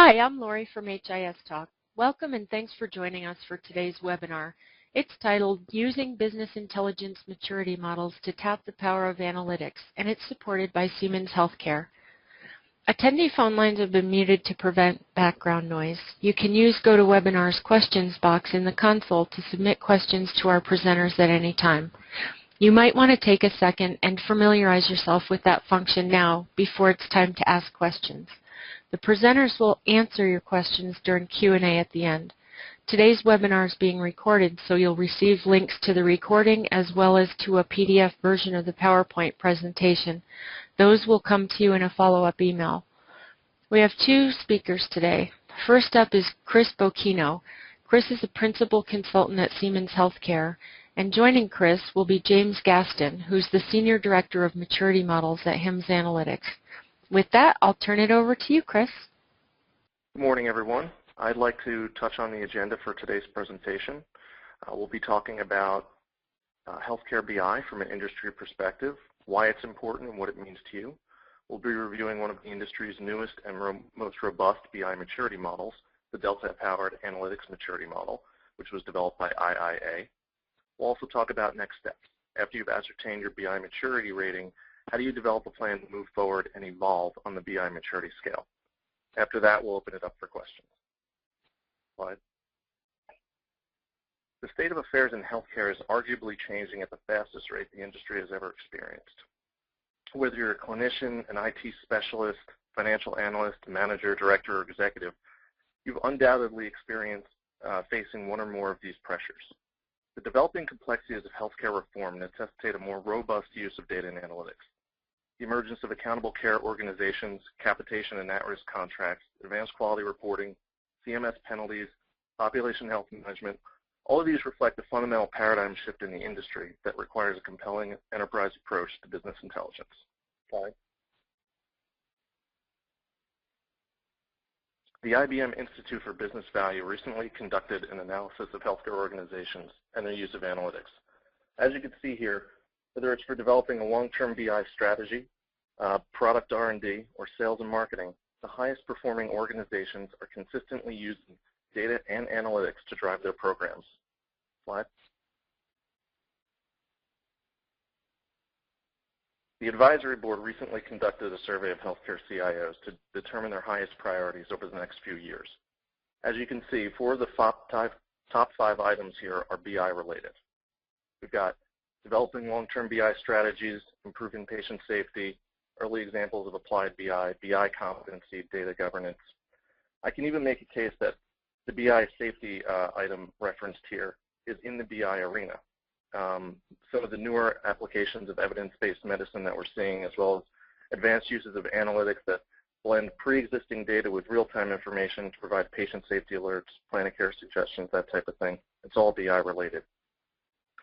Hi, I'm Lori from HIS Talk. Welcome and thanks for joining us for today's webinar. It's titled Using Business Intelligence Maturity Models to Tap the Power of Analytics, and it's supported by Siemens Healthcare. Attendee phone lines have been muted to prevent background noise. You can use GoToWebinar's questions box in the console to submit questions to our presenters at any time. You might want to take a second and familiarize yourself with that function now before it's time to ask questions. The presenters will answer your questions during Q&A at the end. Today's webinar is being recorded, so you'll receive links to the recording as well as to a PDF version of the PowerPoint presentation. Those will come to you in a follow-up email. We have two speakers today. First up is Chris Bocchino. Chris is a principal consultant at Siemens Healthcare, and joining Chris will be James Gaston, who's the Senior Director of Maturity Models at HIMSS Analytics. With that, I'll turn it over to you, Chris. Good morning, everyone. I'd like to touch on the agenda for today's presentation. We'll be talking about healthcare BI from an industry perspective, why it's important and what it means to you. We'll be reviewing one of the industry's newest and most robust BI maturity models, the Delta-powered Analytics Maturity Model, which was developed by IIA. We'll also talk about next steps. After you've ascertained your BI maturity rating, how do you develop a plan to move forward and evolve on the BI maturity scale? After that, we'll open it up for questions. Slide. The state of affairs in healthcare is arguably changing at the fastest rate the industry has ever experienced. Whether you're a clinician, an IT specialist, financial analyst, manager, director, or executive, you've undoubtedly experienced facing one or more of these pressures. The developing complexities of healthcare reform necessitate a more robust use of data and analytics. The emergence of accountable care organizations, capitation and at-risk contracts, advanced quality reporting, CMS penalties, population health management, all of these reflect a fundamental paradigm shift in the industry that requires a compelling enterprise approach to business intelligence. Slide. The IBM Institute for Business Value recently conducted an analysis of healthcare organizations and their use of analytics. As you can see here, whether it's for developing a long-term BI strategy, product R&D, or sales and marketing, the highest performing organizations are consistently using data and analytics to drive their programs. Slide. The advisory board recently conducted a survey of healthcare CIOs to determine their highest priorities over the next few years. As you can see, 4 of the top 5 items here are BI related. We've got developing long-term BI strategies, improving patient safety, early examples of applied BI, BI competency, data governance. I can even make a case that the BI safety item referenced here is in the BI arena. Some of the newer applications of evidence-based medicine that we're seeing, as well as advanced uses of analytics that blend pre-existing data with real-time information to provide patient safety alerts, plan of care suggestions, that type of thing. It's all BI related.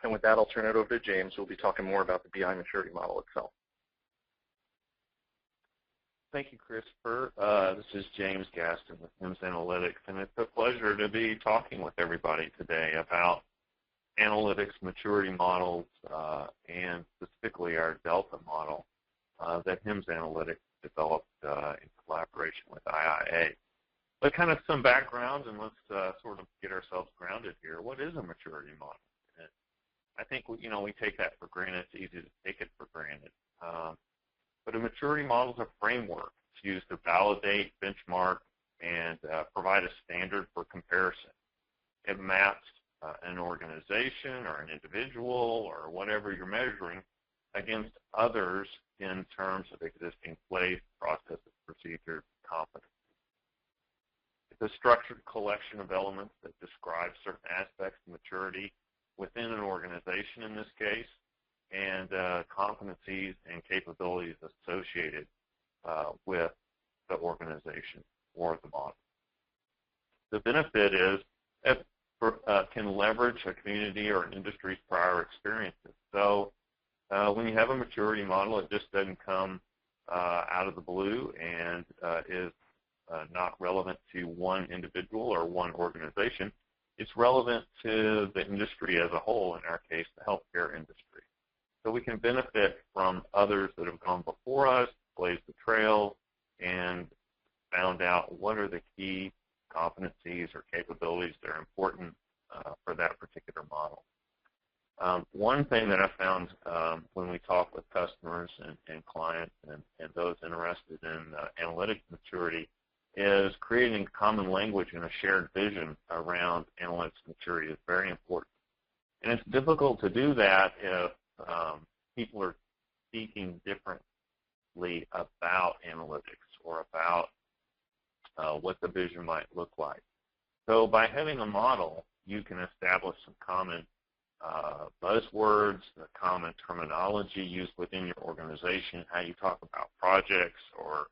And with that, I'll turn it over to James, who will be talking more about the BI maturity model itself. Thank you, Christopher. This is James Gaston with HIMSS Analytics, and it's a pleasure to be talking with everybody today about analytics maturity models and specifically our Delta model that HIMSS Analytics developed in collaboration with IIA. But kind of some background, and let's sort of get ourselves grounded here. What is a maturity model? I think we take that for granted. It's easy to take it for granted. But a maturity model is a framework. It's used to validate, benchmark, and provide a standard for comparison. It maps an organization or an individual or whatever you're measuring against others in terms of existing place, processes, procedures, competencies. It's a structured collection of elements that describe certain aspects of maturity within an organization in this case, and competencies and capabilities associated with the organization or the model. The benefit is it can leverage a community or an industry's prior experiences. So when you have a maturity model, it just doesn't come out of the blue and is not relevant to one individual or one organization. It's relevant to the industry as a whole, in our case, the healthcare industry. So we can benefit from others that have gone before us, blaze the trail, and found out what are the key competencies or capabilities that are important for that particular model. One thing that I found when we talk with customers and clients and those interested in analytics maturity is creating common language and a shared vision around analytics maturity is very important. And it's difficult to do that if people are speaking differently about analytics or about what the vision might look like. So by having a model, you can establish some common buzzwords, the common terminology used within your organization, how you talk about projects or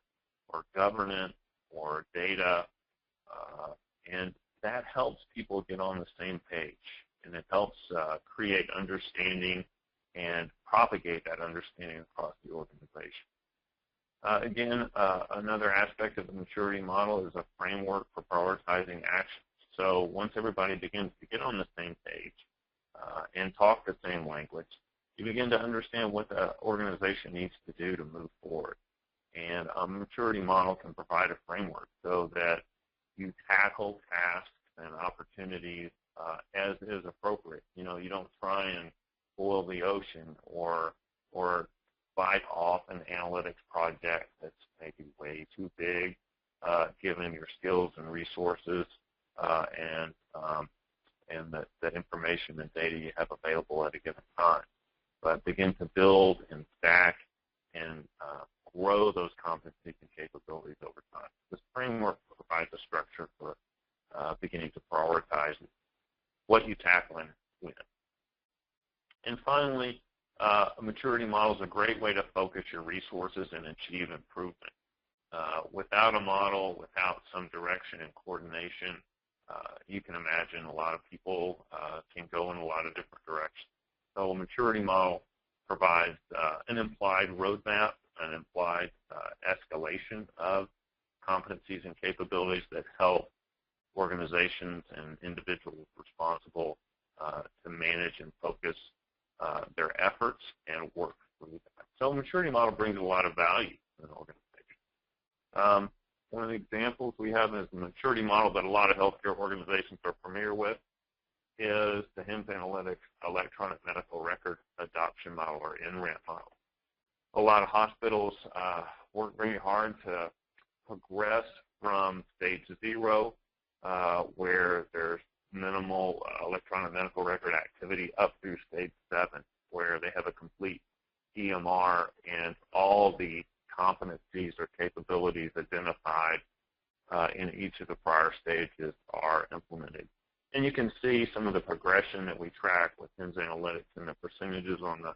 governance or data, and that helps people get on the same page, and it helps create understanding and propagate that understanding across the organization. Again, another aspect of the maturity model is a framework for prioritizing actions. So once everybody begins to get on the same page and talk the same language, you begin to understand what the organization needs to do to move forward. And a maturity model can provide a framework so that you tackle tasks and opportunities as is appropriate. You know, you don't try and boil the ocean or bite off an analytics project that's maybe way too big given your skills and resources and the information and data you have available at a given time. But begin to build and stack and grow those competencies and capabilities over time. This framework provides a structure for beginning to prioritize what you tackle and when. And finally, a maturity model is a great way to focus your resources and achieve improvement. Without a model, without some direction and coordination, you can imagine a lot of people can go in a lot of different directions. So a maturity model provides an implied roadmap, an implied escalation of competencies and capabilities that help organizations and individuals responsible to manage and focus their efforts and work through that. So a maturity model brings a lot of value to an organization. One of the examples we have is a maturity model that a lot of healthcare organizations are familiar with is the HIMSS Analytics Electronic Medical Record Adoption Model, or NRAM model. A lot of hospitals work very hard to progress from stage 0, where there's minimal electronic medical record activity, up through stage 7, where they have a complete EMR and all the competencies or capabilities identified in each of the prior stages are implemented. And you can see some of the progression that we track with HIMSS Analytics and the percentages on the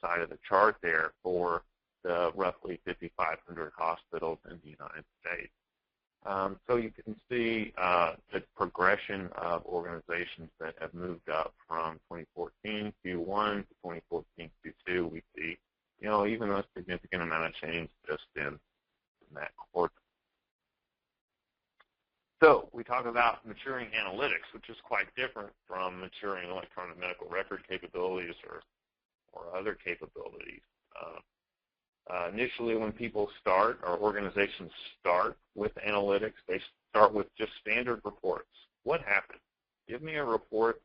side of the chart there for the roughly 5,500 hospitals in the United States. So you can see the progression of organizations that have moved up from 2014 Q1 to 2014 Q2. We see, you know, even a significant amount of change just in that quarter. So we talk about maturing analytics, which is quite different from maturing electronic medical record capabilities or other capabilities. Initially, when people start, or organizations start with analytics, they start with just standard reports. What happened? Give me a report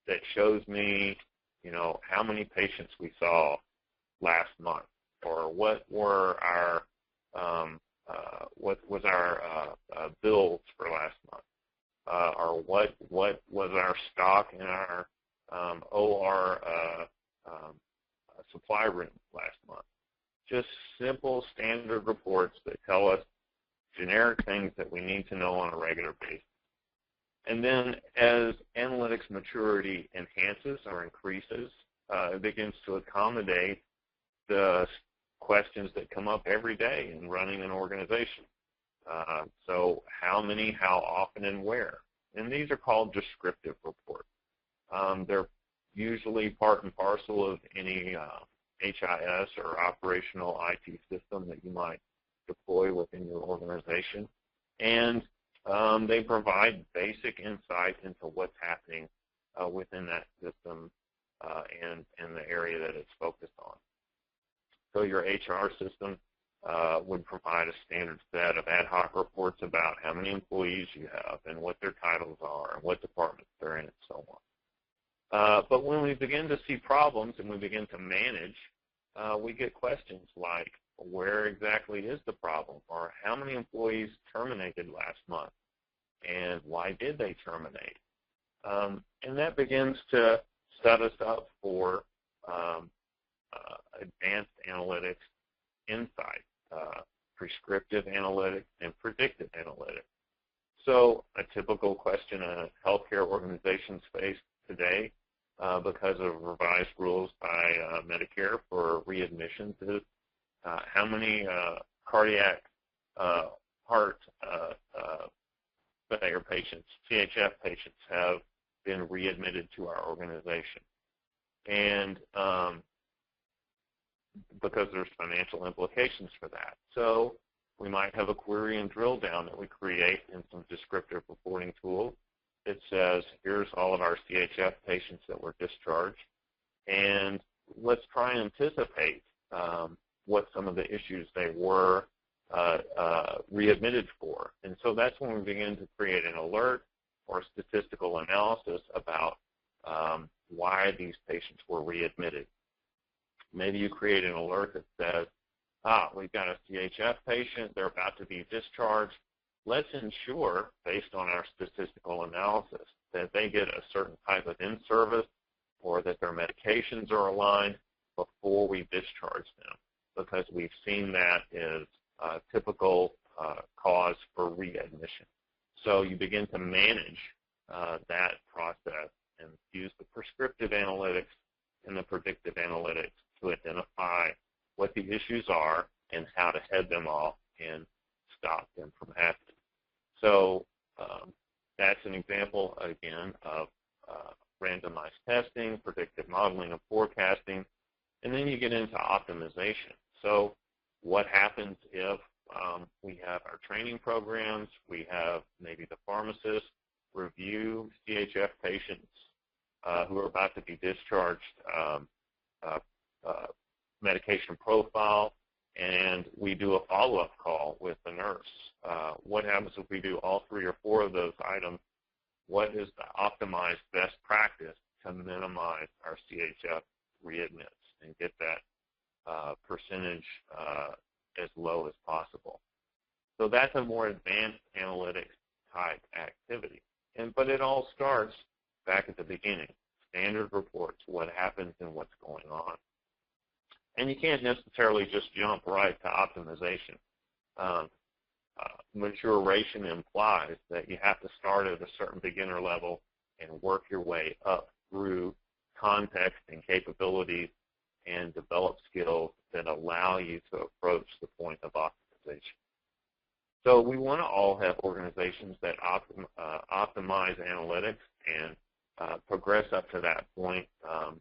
that shows me, you know, how many patients we saw last month, or what were our what was our bills for last month, or what was our stock in our OR supply room last month. Just simple standard reports that tell us generic things that we need to know on a regular basis. And then as analytics maturity enhances or increases, it begins to accommodate the questions that come up every day in running an organization. So how many, how often, and where? And these are called descriptive reports. They're usually part and parcel of any HIS or operational IT system that you might deploy within your organization. And they provide basic insight into what's happening within that system and the area that it's focused on. So your HR system would provide a standard set of ad hoc reports about how many employees you have and what their titles are and what departments they're in and so on. But when we begin to see problems and we begin to manage, we get questions like, where exactly is the problem? Or how many employees terminated last month? And why did they terminate? And that begins to set us up for advanced analytics insight, prescriptive analytics, and predictive analytics. So a typical question a healthcare organizations face today because of revised rules by Medicare for readmissions is how many cardiac heart failure patients, CHF patients, have been readmitted to our organization. And because there's financial implications for that. So we might have a query and drill down that we create in some descriptive reporting tools. It says, here's all of our CHF patients that were discharged, and let's try and anticipate what some of the issues they were readmitted for. And so that's when we begin to create an alert or statistical analysis about why these patients were readmitted. Maybe you create an alert that says, we've got a CHF patient, they're about to be discharged. Let's ensure, based on our statistical analysis, that they get a certain type of in-service or that their medications are aligned before we discharge them, because we've seen that as a typical cause for readmission. So you begin to manage that process and use the prescriptive analytics and the predictive analytics to identify what the issues are and how to head them off and stop them from happening. So that's an example, again, of randomized testing, predictive modeling and forecasting, and then you get into optimization. So what happens if we have our training programs, we have maybe the pharmacist review CHF patients who are about to be discharged medication profile, and we do a follow-up call with the nurse. What happens if we do all 3 or 4 of those items? What is the optimized best practice to minimize our CHF readmits and get that percentage as low as possible? So that's a more advanced analytics type activity. But it all starts back at the beginning. Standard reports, what happens and what's going on. And you can't necessarily just jump right to optimization. Maturation implies that you have to start at a certain beginner level and work your way up through context and capabilities and develop skills that allow you to approach the point of optimization. So we want to all have organizations that optimize analytics and progress up to that point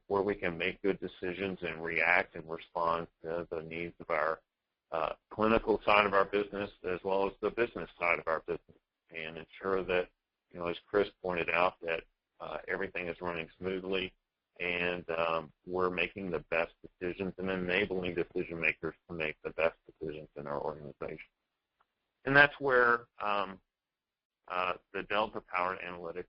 where we can make good decisions and react and respond to the needs of our clinical side of our business as well as the business side of our business, and ensure that, as Chris pointed out, that everything is running smoothly and we're making the best decisions and enabling decision makers to make the best decisions in our organization. And that's where the Delta-powered analytics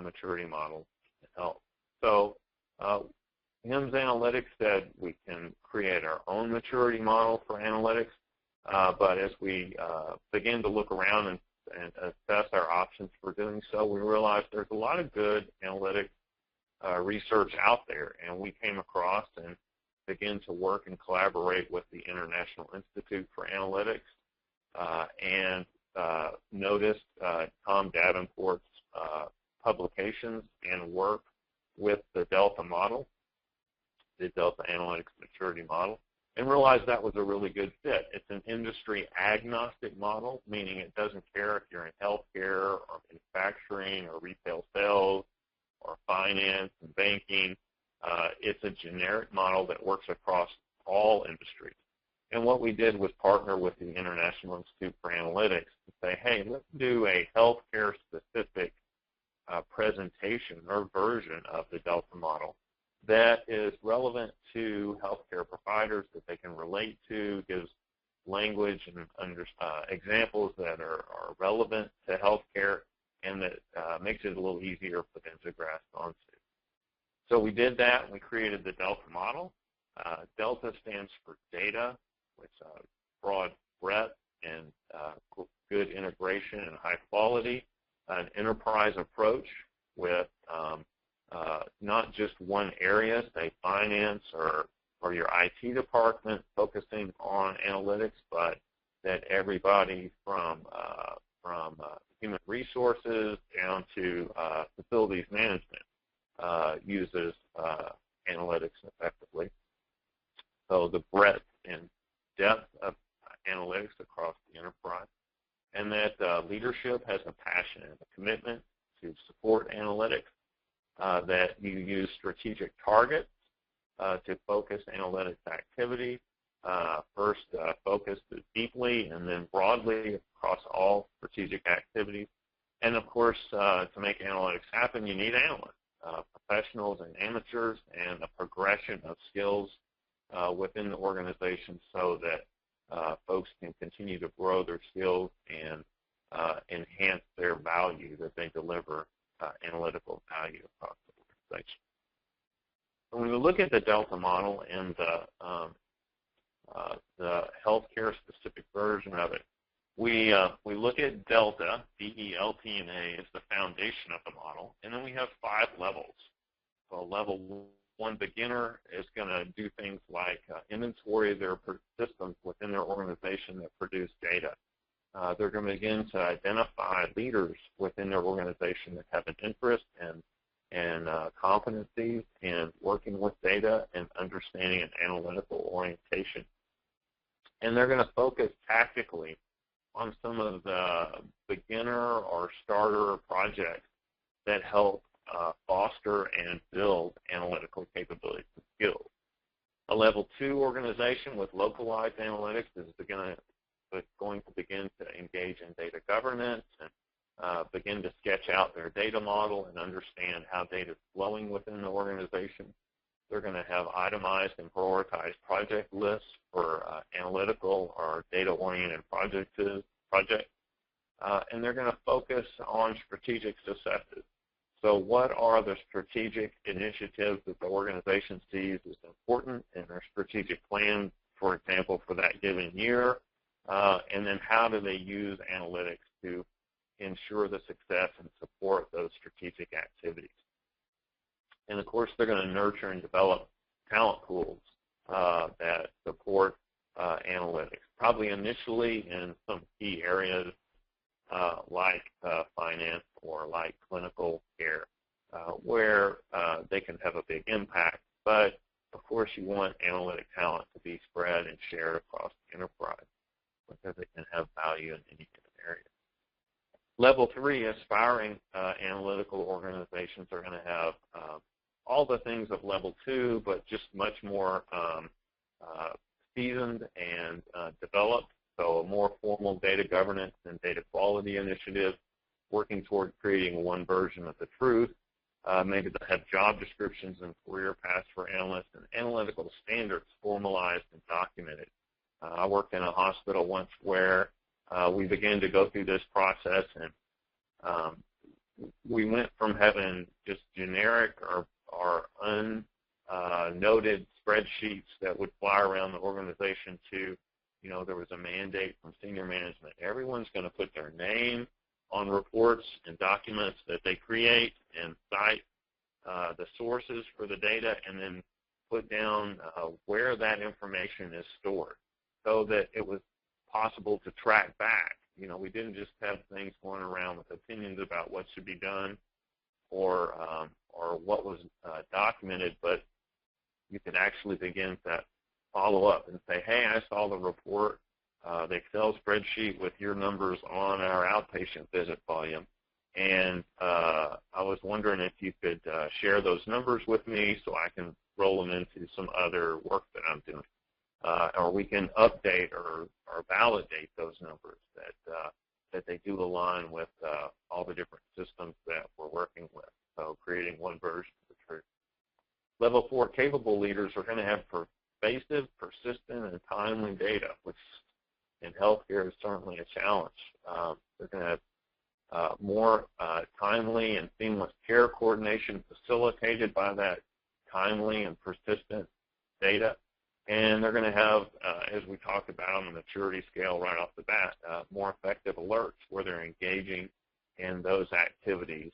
maturity model help. So HIMSS Analytics said we can create our own maturity model for analytics, but as we begin to look around and assess our options for doing so, we realized there's a lot of good analytics research out there, and we came across and began to work and collaborate with the International Institute for Analytics and noticed Tom Davenport's publications and work with the Delta model, the Delta Analytics Maturity Model, and realized that was a really good fit. It's an industry agnostic model, meaning it doesn't care if you're in healthcare or manufacturing or retail sales or finance and banking. It's a generic model that works across all industries. And what we did was partner with the International Institute for Analytics to say, hey, let's do a healthcare-specific presentation or version of the Delta model that is relevant to healthcare providers, that they can relate to, gives language and examples that are relevant to healthcare and that makes it a little easier for them to grasp onto. So we did that, and we created the Delta model. Delta stands for data, which broad breadth and good integration and high quality, an enterprise approach with not just one area, say finance or your IT department focusing on analytics, but that everybody from human resources down to facilities management uses analytics effectively. So the breadth and depth of analytics across the enterprise, and that leadership has a passion and a commitment to support analytics, that you use strategic targets to focus analytics activity, first focused deeply and then broadly across all strategic activities. And of course, to make analytics happen, you need analysts, professionals and amateurs, and a progression of skills within the organization so that folks can continue to grow their skills and enhance their value that they deliver, analytical value across the organization. When we look at the Delta model and the healthcare-specific version of it, we look at Delta, D-E-L-T-A, as the foundation of the model, and then we have 5 levels. So level 1 beginner is going to do things like inventory their systems within their organization that produce data. They're going to begin to identify leaders within their organization that have an interest and competencies in working with data and understanding an analytical orientation. And they're going to focus tactically on some of the beginner or starter projects that help foster and build analytical capabilities and skills. A level 2 organization with localized analytics is going to begin to engage in data governance and begin to sketch out their data model and understand how data is flowing within the organization. They're going to have itemized and prioritized project lists for analytical or data-oriented projects, and they're going to focus on strategic successes. So what are the strategic initiatives that the organization sees as important in their strategic plan, for example, for that given year, and then how do they use analytics to ensure the success and support those strategic activities. And of course, they're going to nurture and develop talent pools that support analytics, probably initially in some key areas like finance or like clinical care, where they can have a big impact. But of course, you want analytic talent to be spread and shared across the enterprise because it can have value in any given area. Level 3, aspiring analytical organizations are going to have all the things of level 2, but just much more seasoned and developed. So a more formal data governance and data quality initiative, working toward creating one version of the truth. Maybe they'll have job descriptions and career paths for analysts and analytical standards formalized and documented. I worked in a hospital once where we began to go through this process, and we went from having just generic or unnoted spreadsheets that would fly around the organization to, there was a mandate from senior management. Everyone's going to put their name on reports and documents that they create and cite the sources for the data, and then put down where that information is stored so that it was possible to track back. We didn't just have things going around with opinions about what should be done or what was documented, but you could actually begin to follow up and say, hey, I saw the report, the Excel spreadsheet with your numbers on our outpatient visit volume, and I was wondering if you could share those numbers with me so I can roll them into some other work that I'm doing. Or we can update or validate those numbers that they do align with all the different systems that we're working with. So creating one version of the truth. Level 4 capable leaders are going to have pervasive, persistent, and timely data, which in healthcare is certainly a challenge. They're going to have more timely and seamless care coordination facilitated by that timely and persistent data. And they're going to have, as we talked about on the maturity scale right off the bat, more effective alerts where they're engaging in those activities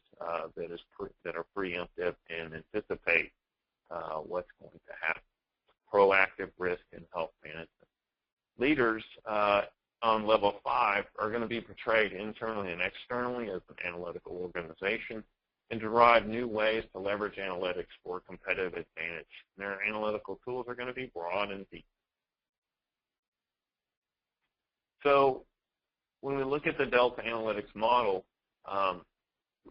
that are preemptive and anticipate what's going to happen. Proactive risk and health management. Leaders on level 5 are going to be portrayed internally and externally as an analytical organization and derive new ways to leverage analytics for competitive advantage. And their analytical tools are going to be broad and deep. So when we look at the Delta Analytics model,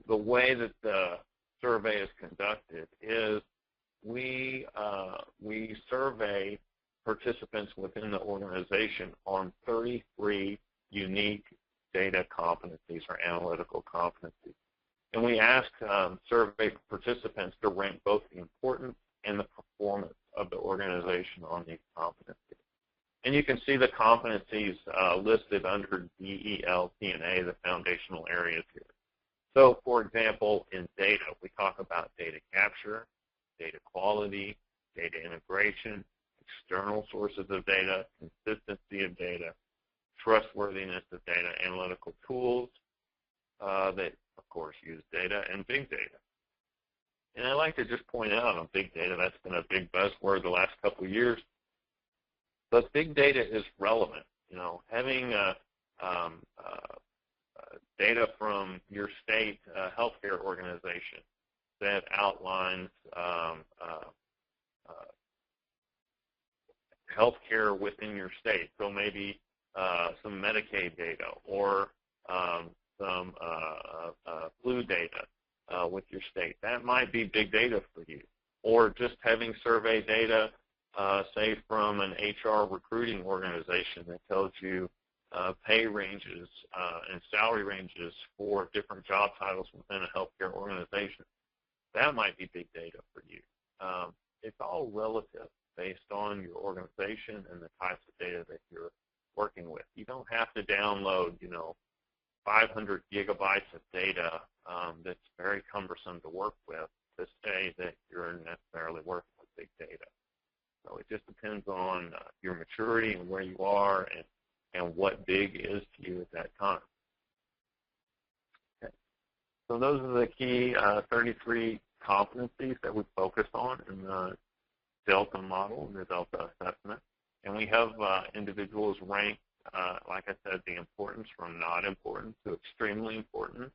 the way that the survey is conducted is we survey participants within the organization on 33 unique data competencies or analytical competencies. And we ask survey participants to rank both the importance and the performance of the organization on these competencies. And you can see the competencies listed under D, E, L, T, and A, the foundational areas here. So, for example, in data, we talk about data capture, data quality, data integration, external sources of data, consistency of data, trustworthiness of data, analytical tools that, of course, use data, and big data. And I'd like to just point out on big data, that's been a big buzzword the last couple of years, but big data is relevant. You know, having data from your state healthcare organization that outlines healthcare within your state. So maybe some Medicaid data or some flu data with your state. That might be big data for you. Or just having survey data, say from an HR recruiting organization that tells you pay ranges and salary ranges for different job titles within a healthcare organization. That might be big data for you. It's all relative based on your organization and the types of data that you're working with. You don't have to download, 500 gigabytes of data that's very cumbersome to work with to say that you're necessarily working with big data. So it just depends on your maturity and where you are and what big is to you at that time. Okay. So those are the key 33 competencies that we focus on in the Delta model, the Delta assessment. And we have individuals ranked, like I said, the importance from not important to extremely important,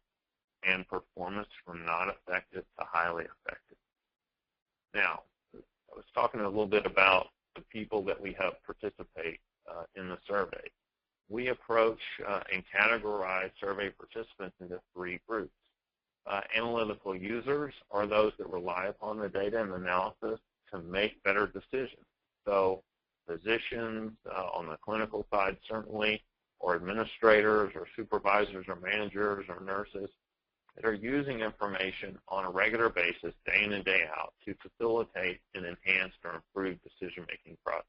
and performance from not effective to highly effective. Now, I was talking a little bit about the people that we have participate in the survey. We approach and categorize survey participants into 3 groups. Analytical users are those that rely upon the data and analysis to make better decisions. So physicians on the clinical side certainly, or administrators or supervisors or managers or nurses that are using information on a regular basis, day in and day out, to facilitate an enhanced or improved decision-making process.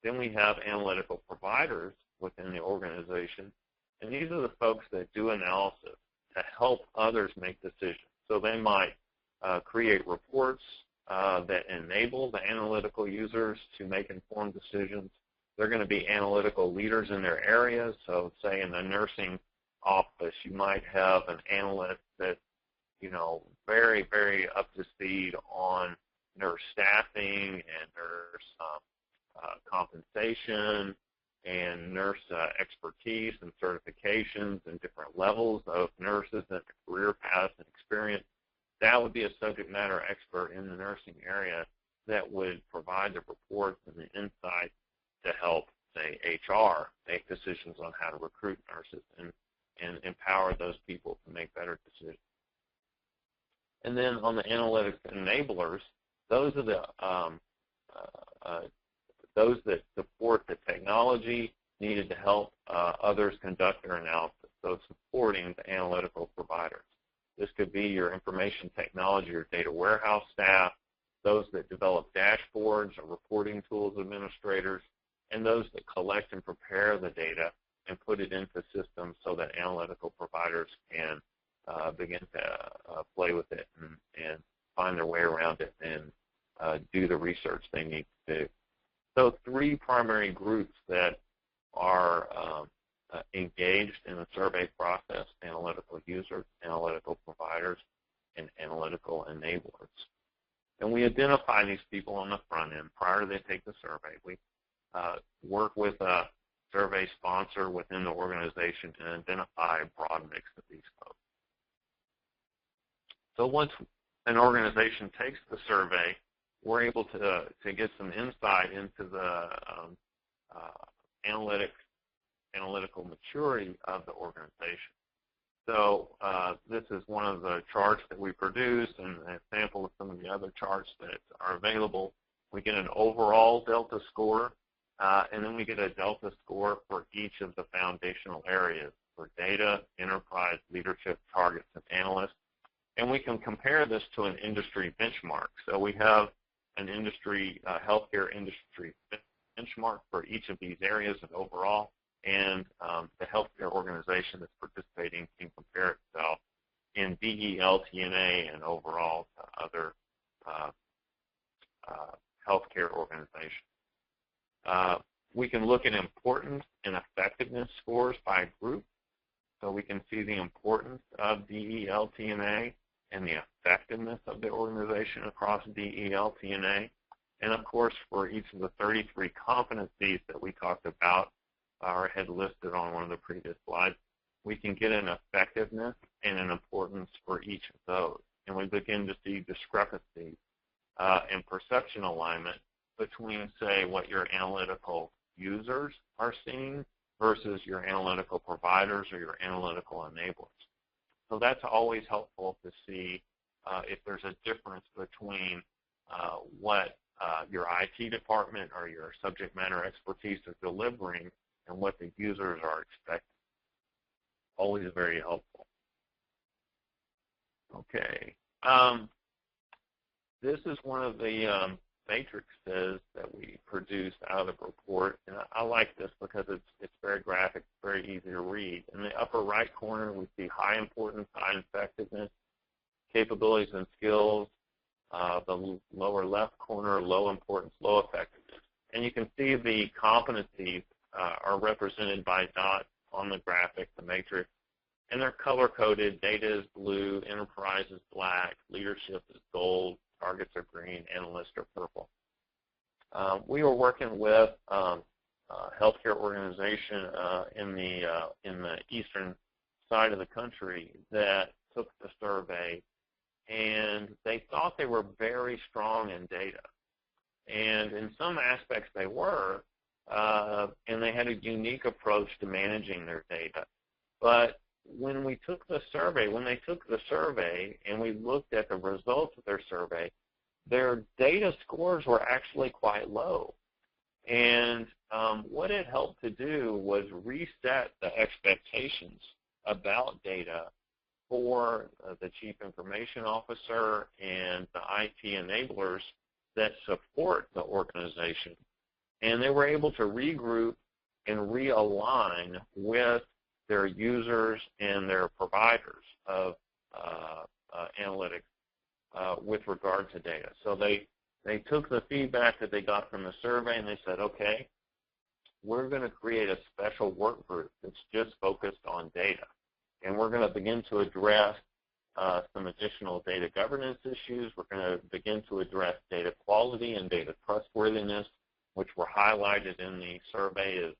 Then we have analytical providers within the organization, and these are the folks that do analysis to help others make decisions. So they might create reports that enable the analytical users to make informed decisions. They're going to be analytical leaders in their areas. So say in the nursing office, you might have an analyst that's, very, very up to speed on nurse staffing and nurse compensation and nurse expertise and certifications and different levels of nurses and career paths and experience. That would be a subject matter expert in the nursing area that would provide the reports and the insight to help, say, HR make decisions on how to recruit nurses and empower those people to make better decisions. And then on the analytics enablers, those are those that support the technology needed to help others conduct their analysis, so supporting the analytical providers. This could be your information technology or data warehouse staff, those that develop dashboards or reporting tools administrators, and those that collect and prepare the data and put it into systems so that analytical providers can begin to play with it and find their way around it and do the research they need to do. So 3 primary groups that are engaged in the survey process: analytical users, analytical providers, and analytical enablers. And we identify these people on the front end prior to they take the survey. We work with a survey sponsor within the organization and identify a broad mix of these folks. So once an organization takes the survey, we're able to get some insight into the analytical maturity of the organization. So this is one of the charts that we produce, and a sample of some of the other charts that are available. We get an overall Delta score, and then we get a Delta score for each of the foundational areas for data, enterprise, leadership, targets, and analysts. And we can compare this to an industry benchmark. So we have an industry, healthcare industry benchmark for each of these areas and overall, and the healthcare organization that's participating can compare itself in DELTNA and overall to other healthcare organizations. We can look at importance and effectiveness scores by group, so we can see the importance of DELTNA and the effectiveness of the organization across DELTNA. And of course, for each of the 33 competencies that we talked about or had listed on one of the previous slides, we can get an effectiveness and an importance for each of those. And we begin to see discrepancies and perception alignment between, say, what your analytical users are seeing versus your analytical providers or your analytical enablers. So that's always helpful to see if there's a difference between what your IT department or your subject matter expertise is delivering and what the users are expecting. Always very helpful. Okay. This is one of the matrices that we produced out of the report, and I like this because it's very graphic, very easy to read. In the upper right corner, we see high importance, high effectiveness, capabilities and skills. The lower left corner, low importance, low effectiveness. And you can see the competencies are represented by dots on the graphic, the matrix, and they're color-coded. Data is blue, enterprise is black, leadership is gold, targets are green, analysts are purple. We were working with a healthcare organization in the eastern side of the country that took the survey, and they thought they were very strong in data. And in some aspects they were, and they had a unique approach to managing their data. But when we took the survey, and we looked at the results of their survey, their data scores were actually quite low. And what it helped to do was reset the expectations about data for the chief information officer and the IT enablers that support the organization. And they were able to regroup and realign with their users and their providers of analytics with regard to data. So they took the feedback that they got from the survey and they said, okay, we're going to create a special work group that's just focused on data. And we're going to begin to address some additional data governance issues. We're going to begin to address data quality and data trustworthiness, which were highlighted in the survey as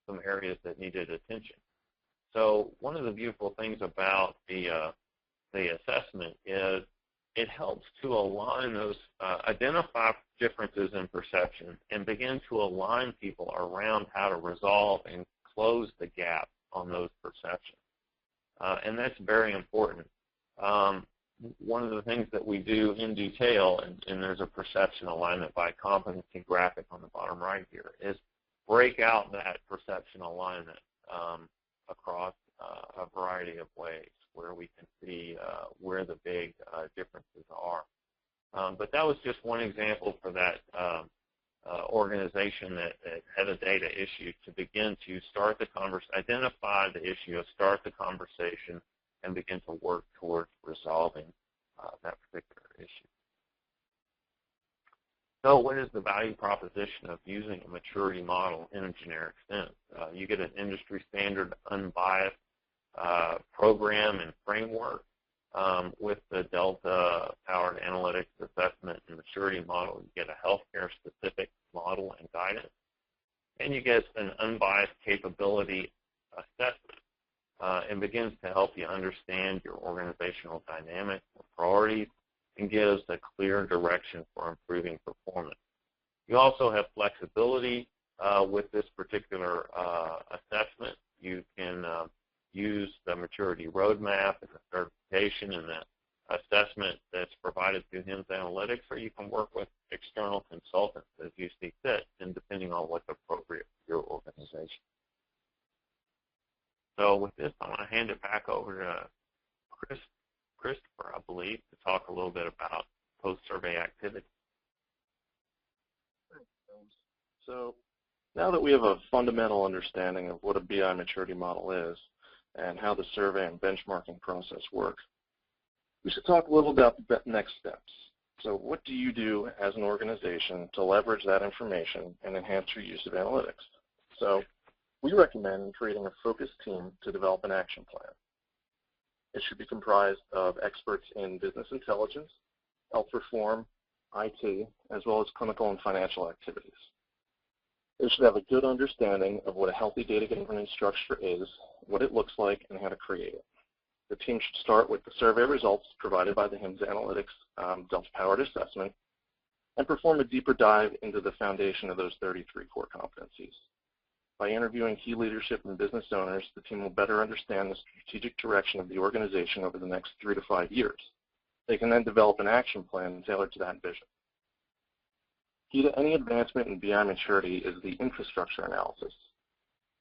some areas that needed attention. So one of the beautiful things about the assessment is it helps to align those, identify differences in perception and begin to align people around how to resolve and close the gap on those perceptions. And that's very important. One of the things that we do in detail, and there's a perception alignment by competency graphic on the bottom right here, is break out that perception alignment across a variety of ways where we can see where the big differences are. But that was just one example for that organization that metadata issue to begin to start the conversation, identify the issue, start the conversation, and begin to work towards resolving that particular issue. So what is the value proposition of using a maturity model in a generic sense? You get an industry standard unbiased program and framework. With the Delta-powered analytics assessment and maturity model, you get a healthcare-specific model and guidance. And you get an unbiased capability assessment. It begins to help you understand your organizational dynamics and priorities and gives a clear direction for improving performance. You also have flexibility with this particular assessment. You can use the maturity roadmap and the certification and the assessment that's provided through HIMSS Analytics, or you can work with external consultants as you see fit, and depending on what's appropriate for your organization. So with this, I want to hand it back over to Christopher, I believe, to talk a little bit about post-survey activity. So now that we have a fundamental understanding of what a BI maturity model is and how the survey and benchmarking process work, we should talk a little about the next steps. So what do you do as an organization to leverage that information and enhance your use of analytics? So we recommend creating a focused team to develop an action plan. It should be comprised of experts in business intelligence, health reform, IT, as well as clinical and financial activities. They should have a good understanding of what a healthy data governance structure is, what it looks like, and how to create it. The team should start with the survey results provided by the HIMSS Analytics Delta-powered assessment and perform a deeper dive into the foundation of those 33 core competencies. By interviewing key leadership and business owners, the team will better understand the strategic direction of the organization over the next 3 to 5 years. They can then develop an action plan tailored to that vision. Key to any advancement in BI maturity is the infrastructure analysis.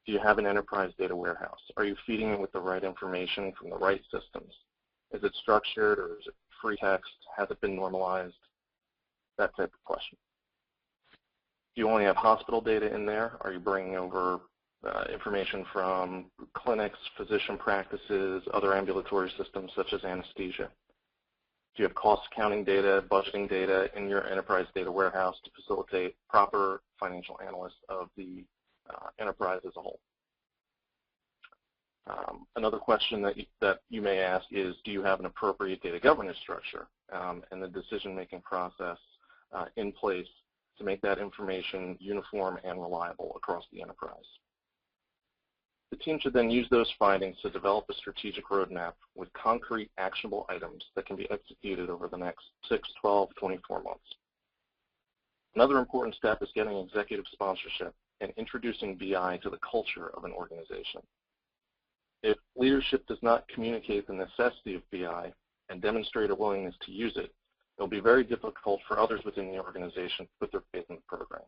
Do you have an enterprise data warehouse? Are you feeding it with the right information from the right systems? Is it structured or is it free text? Has it been normalized? That type of question. Do you only have hospital data in there? Are you bringing over information from clinics, physician practices, other ambulatory systems such as anesthesia? Do you have cost accounting data, budgeting data in your enterprise data warehouse to facilitate proper financial analysis of the enterprise as a whole? Another question that you may ask is, do you have an appropriate data governance structure and the decision-making process in place to make that information uniform and reliable across the enterprise? The team should then use those findings to develop a strategic roadmap with concrete actionable items that can be executed over the next 6, 12, 24 months. Another important step is getting executive sponsorship and introducing BI to the culture of an organization. If leadership does not communicate the necessity of BI and demonstrate a willingness to use it, it will be very difficult for others within the organization to put their faith in the program.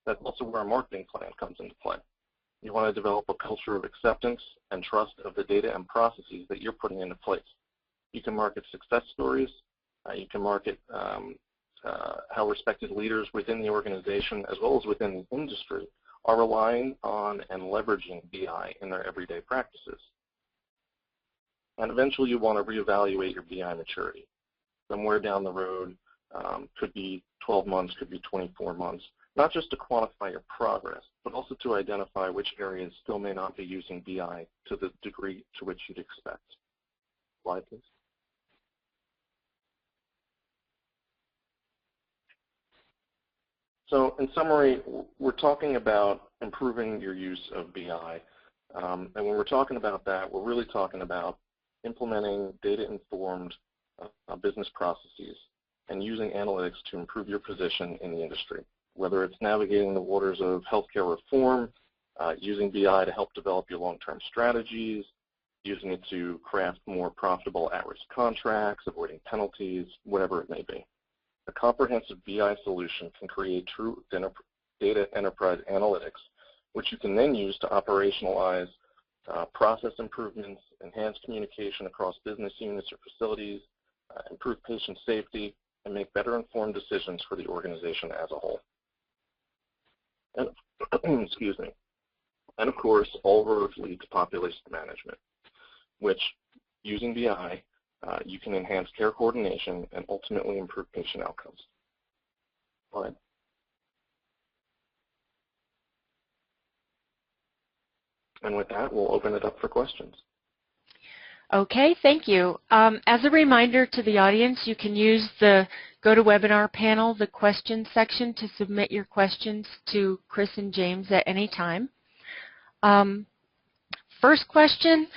That's also where a marketing plan comes into play. You want to develop a culture of acceptance and trust of the data and processes that you're putting into place. You can market success stories. You can market how respected leaders within the organization as well as within the industry are relying on and leveraging BI in their everyday practices. And eventually you want to reevaluate your BI maturity. Somewhere down the road, could be 12 months, could be 24 months, not just to quantify your progress, but also to identify which areas still may not be using BI to the degree to which you'd expect. Slide, please. So in summary, we're talking about improving your use of BI. And when we're talking about that, we're really talking about implementing data-informed business processes and using analytics to improve your position in the industry, whether it's navigating the waters of healthcare reform, using BI to help develop your long-term strategies, using it to craft more profitable at-risk contracts, avoiding penalties, whatever it may be. A comprehensive BI solution can create true data enterprise analytics, which you can then use to operationalize process improvements, enhance communication across business units or facilities, improve patient safety, and make better informed decisions for the organization as a whole. And excuse me. And of course, all roads lead to population management, which using BI, you can enhance care coordination and ultimately improve patient outcomes. Go ahead. And with that, we'll open it up for questions. Okay, thank you. As a reminder to the audience, you can use the GoToWebinar panel, the questions section, to submit your questions to Chris and James at any time. First question,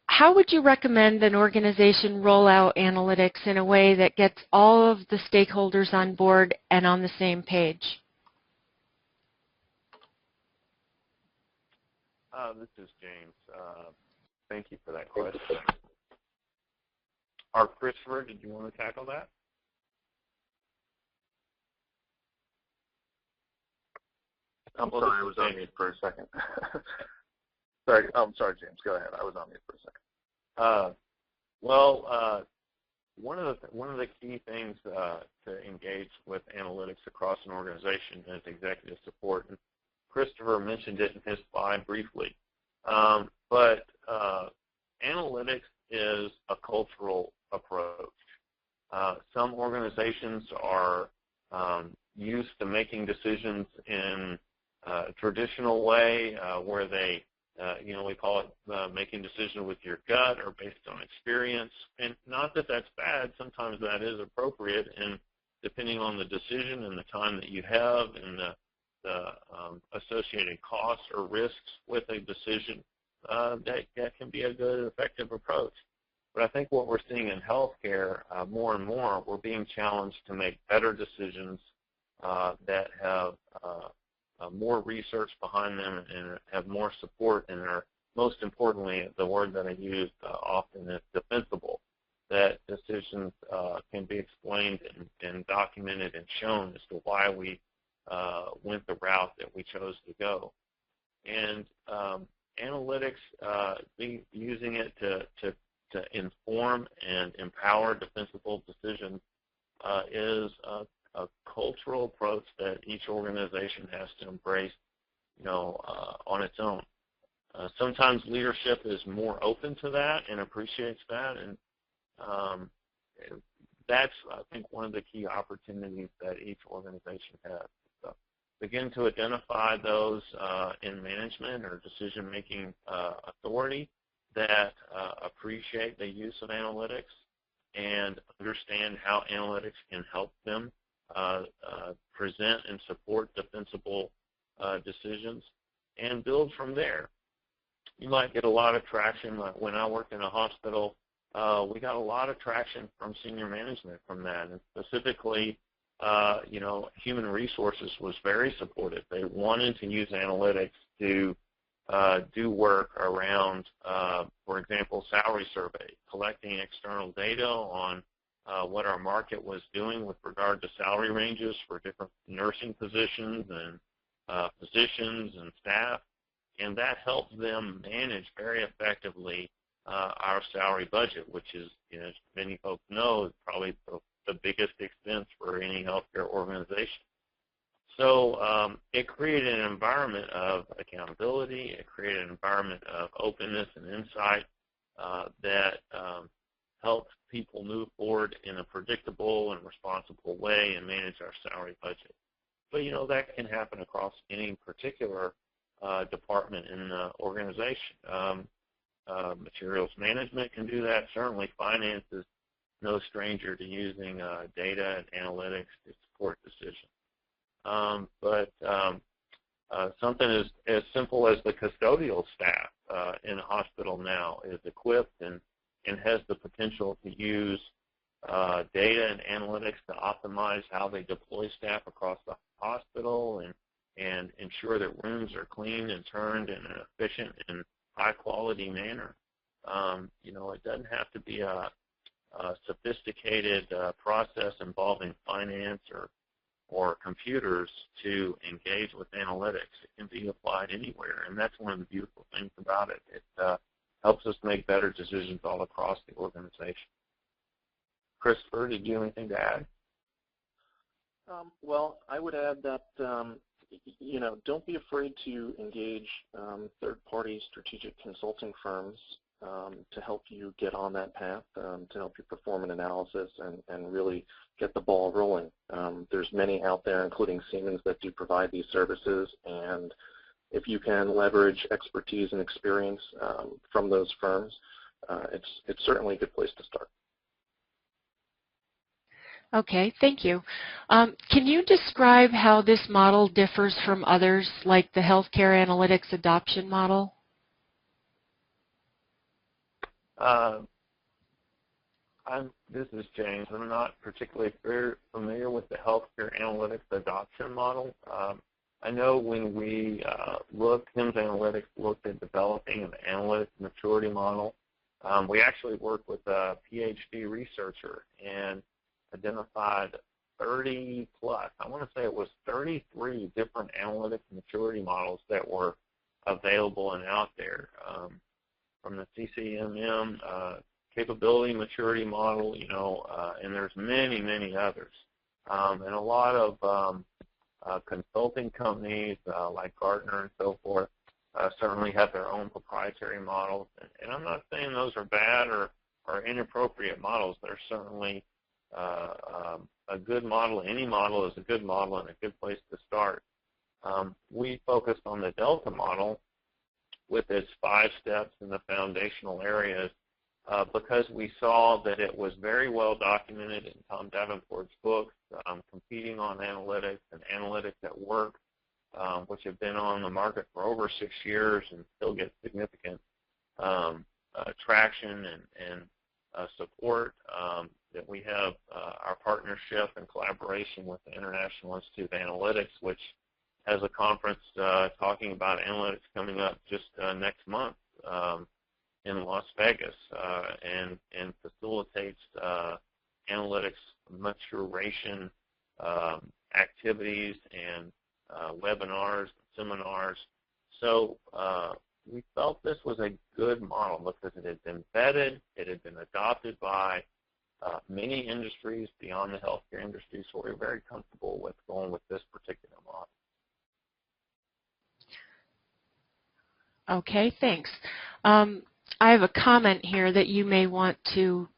how would you recommend an organization roll out analytics in a way that gets all of the stakeholders on board and on the same page? This is James. Thank you for that question. Christopher, did you want to tackle that? I'm sorry, I was on mute for a second. Sorry, sorry, James. Go ahead. I was on mute for a second. One of the key things to engage with analytics across an organization is executive support. And Christopher mentioned it in his slide briefly. But analytics is a cultural approach. Some organizations are used to making decisions in a traditional way where they, we call it making decisions with your gut or based on experience. And not that that's bad. Sometimes that is appropriate, and depending on the decision and the time that you have and the associated costs or risks with a decision, that can be a good, effective approach. But I think what we're seeing in healthcare, more and more, we're being challenged to make better decisions that have more research behind them and have more support, and are, most importantly, the word that I use often is defensible, that decisions can be explained and documented and shown as to why we went the route that we chose to go. And analytics, using it to inform and empower defensible decisions is a cultural approach that each organization has to embrace, on its own. Sometimes leadership is more open to that and appreciates that, and that's, I think, one of the key opportunities that each organization has. So begin to identify those in management or decision-making authority that appreciate the use of analytics and understand how analytics can help them present and support defensible decisions, and build from there. You might get a lot of traction. When I worked in a hospital, we got a lot of traction from senior management from that, and specifically, human resources was very supportive. They wanted to use analytics to do work around, for example, salary survey, collecting external data on what our market was doing with regard to salary ranges for different nursing positions and physicians and staff, and that helps them manage very effectively our salary budget, which is, as many folks know, is probably the biggest expense for any healthcare organization. So it created an environment of accountability. It created an environment of openness and insight that helped people move forward in a predictable and responsible way and manage our salary budget. But, that can happen across any particular department in the organization. Materials management can do that. Certainly finance is no stranger to using data and analytics to support decisions. But something as simple as the custodial staff in a hospital now is equipped and has the potential to use data and analytics to optimize how they deploy staff across the hospital and ensure that rooms are cleaned and turned in an efficient and high-quality manner. It doesn't have to be a sophisticated process involving finance or computers to engage with analytics. It can be applied anywhere, and that's one of the beautiful things about it. It helps us make better decisions all across the organization. Christopher, did you have anything to add? Well, I would add that don't be afraid to engage third-party strategic consulting firms to help you get on that path, to help you perform an analysis and really get the ball rolling. There's many out there, including Siemens, that do provide these services, and if you can leverage expertise and experience from those firms, it's certainly a good place to start. Okay, thank you. Can you describe how this model differs from others, like the healthcare analytics adoption model? This is James. I'm not particularly very familiar with the healthcare analytics adoption model. I know when we HIMSS Analytics looked at developing an analytics maturity model, we actually worked with a PhD researcher and identified 30 plus, I want to say it was 33 different analytics maturity models that were available and out there, from the CCMM capability maturity model, and there's many, many others. And a lot of consulting companies like Gartner and so forth certainly have their own proprietary models. And I'm not saying those are bad or inappropriate models. They're certainly a good model. Any model is a good model and a good place to start. We focused on the Delta model with its 5 steps in the foundational areas because we saw that it was very well documented in Tom Davenport's books, Competing on Analytics and Analytics at Work, which have been on the market for over 6 years and still get significant traction and support. That we have our partnership and collaboration with the International Institute of Analytics, which has a conference talking about analytics coming up just next month in Las Vegas, and facilitates analytics maturation activities and webinars, seminars. So we felt this was a good model because it had been vetted, it had been adopted by many industries beyond the healthcare industry, so we're very comfortable with going with this particular model. Okay, thanks. I have a comment here that you may want to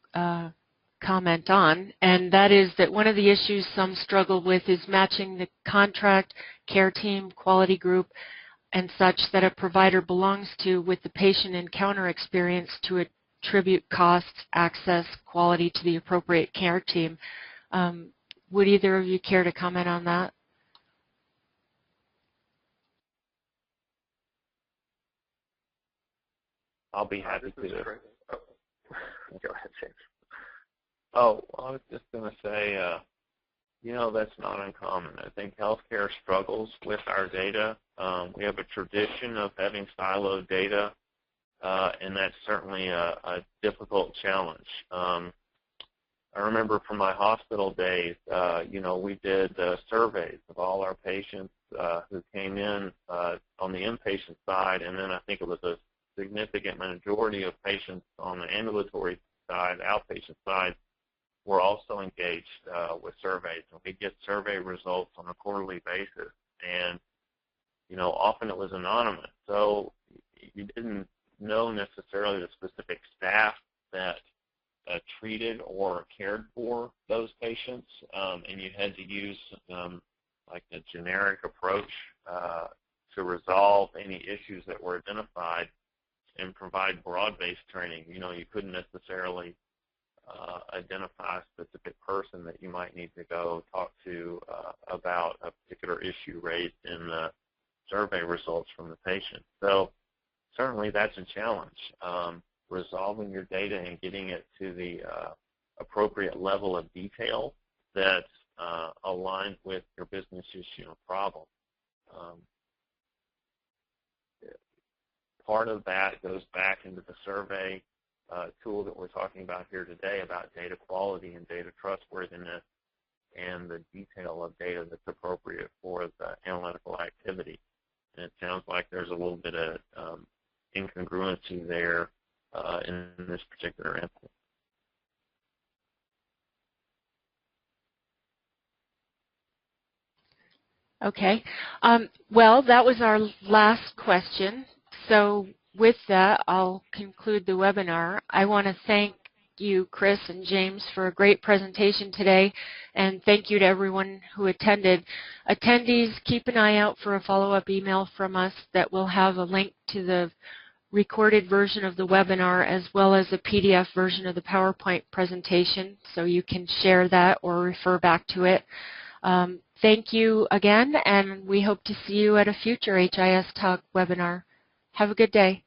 comment on, and that is that one of the issues some struggle with is matching the contract, care team, quality group, and such that a provider belongs to with the patient encounter experience to attribute costs, access, quality to the appropriate care team. Would either of you care to comment on that? I'll be happy to. Go ahead, James. Oh, I was just going to say, that's not uncommon. I think healthcare struggles with our data. We have a tradition of having siloed data, and that's certainly a difficult challenge. I remember from my hospital days, we did surveys of all our patients who came in on the inpatient side, and then I think it was a significant majority of patients on the ambulatory side, outpatient side, were also engaged with surveys. And we get survey results on a quarterly basis, and often it was anonymous. So you didn't know necessarily the specific staff that treated or cared for those patients, and you had to use like a generic approach to resolve any issues that were identified and provide broad-based training. You couldn't necessarily identify a specific person that you might need to go talk to about a particular issue raised in the survey results from the patient. So certainly that's a challenge, resolving your data and getting it to the appropriate level of detail that's aligned with your business issue or problem. Part of that goes back into the survey tool that we're talking about here today about data quality and data trustworthiness and the detail of data that's appropriate for the analytical activity. And it sounds like there's a little bit of incongruency there in this particular instance. Okay. Well, that was our last question. So with that, I'll conclude the webinar. I want to thank you, Chris and James, for a great presentation today, and thank you to everyone who attended. Attendees, keep an eye out for a follow-up email from us that will have a link to the recorded version of the webinar as well as a PDF version of the PowerPoint presentation, so you can share that or refer back to it. Thank you again, and we hope to see you at a future HIS Talk webinar. Have a good day.